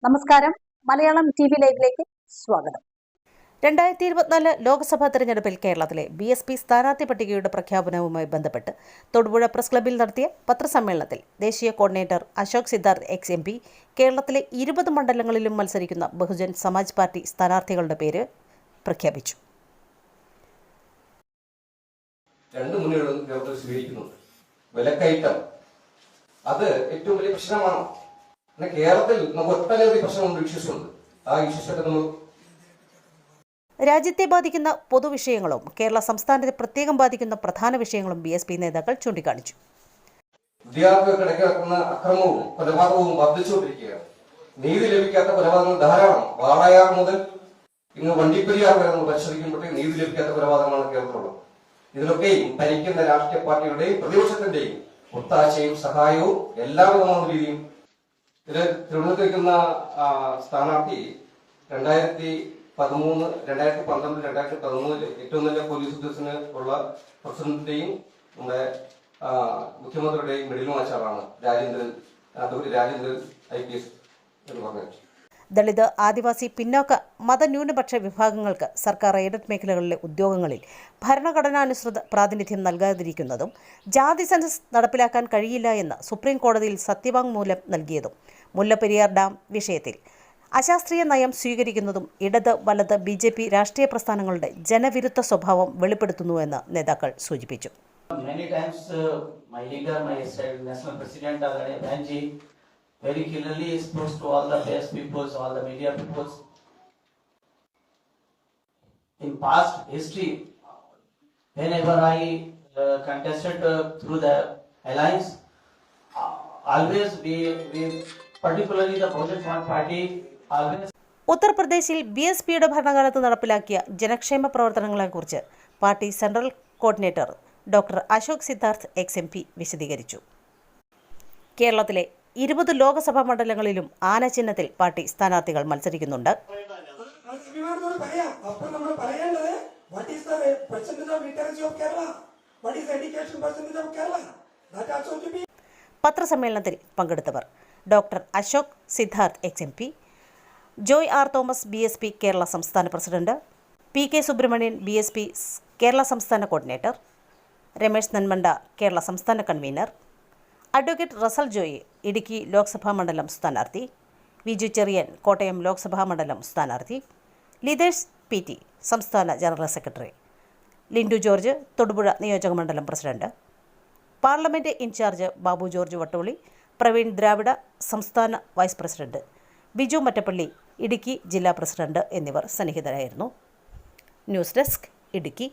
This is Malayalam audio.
നമസ്കാരം. മലയാളം TV ലൈവിലേക്ക് സ്വാഗതം. 2024 ലോക്സഭാ തെരഞ്ഞെടുപ്പിൽ കേരളത്തിലെ BSP സ്ഥാനാർത്ഥി പട്ടികയുടെ പ്രഖ്യാപനവുമായി ബന്ധപ്പെട്ട് തൊടുപുഴ പ്രസ് ക്ലബ്ബിൽ നടത്തിയ പത്രസമ്മേളനത്തിൽ ദേശീയ കോർഡിനേറ്റർ അശോക് സിദ്ധാർത്ഥ് ex-MP കേരളത്തിലെ 20 മണ്ഡലങ്ങളിലും മത്സരിക്കുന്ന ബഹുജൻ സമാജ് പാർട്ടി സ്ഥാനാർത്ഥികളുടെ പേര് പ്രഖ്യാപിച്ചു. രണ്ട് മുന്നണികളും കേരളത്തിൽ സ്വീകരിക്കുന്നുണ്ട്. വിലക്കയറ്റം അത് ഏറ്റവും വലിയ പ്രശ്നമാണ്. കേരളത്തിൽ നമുക്ക് ഒട്ടനവധി പ്രശ്നമുണ്ട്, ഇഷ്യൂസുണ്ട്. ആ ഇഷ്യൂസൊക്കെ നമ്മൾ രാജ്യത്തെ ബാധിക്കുന്ന പൊതുവിഷയങ്ങളും കേരള സംസ്ഥാനത്തെ പ്രത്യേകം ബാധിക്കുന്ന പ്രധാന വിഷയങ്ങളും BSP നേതാക്കൾ ചൂണ്ടിക്കാണിച്ചു. വിദ്യാർത്ഥികൾക്കിടയ്ക്ക് നടക്കുന്ന അക്രമവും കൊലപാതകവും വർദ്ധിച്ചുകൊണ്ടിരിക്കുകയാണ്. നീതി ലഭിക്കാത്ത കൊലപാതകങ്ങൾ ധാരാളം. വാളയാർ മുതൽ ഇന്ന് വണ്ടിപ്പെരിയാർ വരെ നമ്മൾ പരിശോധിക്കുമ്പോഴത്തേക്ക് നീതി ലഭിക്കാത്ത കൊലപാതകങ്ങളാണ് കേരളത്തിലുള്ളത്. ഇതിലൊക്കെയും ഭരിക്കുന്ന രാഷ്ട്രീയ പാർട്ടികളുടെയും പ്രതിപക്ഷത്തിന്റെയും ഒത്താശയും സഹായവും എല്ലാവിധമായ രീതിയും. ഇതിൽ തിരുവനന്തപുരത്ത് വയ്ക്കുന്ന സ്ഥാനാർത്ഥി 2013, 2012, 2013 ഏറ്റവും നല്ല പോലീസ് ഉദ്യോഗസ്ഥന് ഉള്ള പ്രസിഡന്റിന്റെയും നമ്മുടെ മുഖ്യമന്ത്രിയുടെയും മിഡിൽ മാച്ചാറാണ് രാജേന്ദ്രൻ IPS എന്ന് പറഞ്ഞത്. ദളിത്, ആദിവാസി, പിന്നോക്ക, മതന്യൂനപക്ഷ വിഭാഗങ്ങൾക്ക് സർക്കാർ എയ്ഡഡ് മേഖലകളിലെ ഉദ്യോഗങ്ങളിൽ ഭരണഘടനാനുസൃത പ്രാതിനിധ്യം നൽകാതിരിക്കുന്നതും ജാതി സെൻസസ് നടപ്പിലാക്കാൻ കഴിയില്ല എന്ന് സുപ്രീം കോടതിയിൽ സത്യവാങ്മൂലം നൽകിയതും മുല്ലപ്പെരിയാർ ഡാം വിഷയത്തിൽ അശാസ്ത്രീയ നയം സ്വീകരിക്കുന്നതും ഇടത് വലത് BJP രാഷ്ട്രീയ പ്രസ്ഥാനങ്ങളുടെ ജനവിരുദ്ധ സ്വഭാവം വെളിപ്പെടുത്തുന്നുവെന്ന് നേതാക്കൾ സൂചിപ്പിച്ചു. Very clearly exposed to all the press peoples, all the media peoples. In past history, whenever I contested through the alliance, always we particularly the Bahujana Samaj Party always. ഉത്തർപ്രദേശിൽ BSPയുടെ ഭരണകാലത്ത് നടപ്പിലാക്കിയ ജനക്ഷേമ പ്രവർത്തനങ്ങളെക്കുറിച്ച് party central coordinator doctor Ashok Siddharth ex-MP വിശദീകരിച്ചു. കേരളത്തിലെ 20 ലോക്സഭാ മണ്ഡലങ്ങളിലും ആന ചിഹ്നത്തിൽ പാർട്ടി സ്ഥാനാർത്ഥികൾ മത്സരിക്കുന്നുണ്ട്. പത്രസമ്മേളനത്തിൽ പങ്കെടുത്തവർ doctor Ashok Siddharth ex-MP, Joy R Thomas BSP Kerala സംസ്ഥാന president, PK Subramanian BSP Kerala സംസ്ഥാന കോർഡിനേറ്റർ, രമേശ് നന്മണ്ട കേരള സംസ്ഥാന കൺവീനർ, അഡ്വക്കേറ്റ് റസൽ ജോയി ഇടുക്കി ലോക്സഭാ മണ്ഡലം സ്ഥാനാർത്ഥി, വിജു ചെറിയൻ കോട്ടയം ലോക്സഭാ മണ്ഡലം സ്ഥാനാർത്ഥി, ലിതേഷ് PT സംസ്ഥാന ജനറൽ സെക്രട്ടറി, ലിൻഡു ജോർജ് തൊടുപുഴ നിയോജകമണ്ഡലം president, parliament in charge Babu George Vattoli, Praveen Dravida സംസ്ഥാന വൈസ് പ്രസിഡന്റ്, ബിജു മറ്റപ്പള്ളി ഇടുക്കി ജില്ലാ പ്രസിഡന്റ് എന്നിവർ സന്നിഹിതരായിരുന്നു. News desk, Idukki.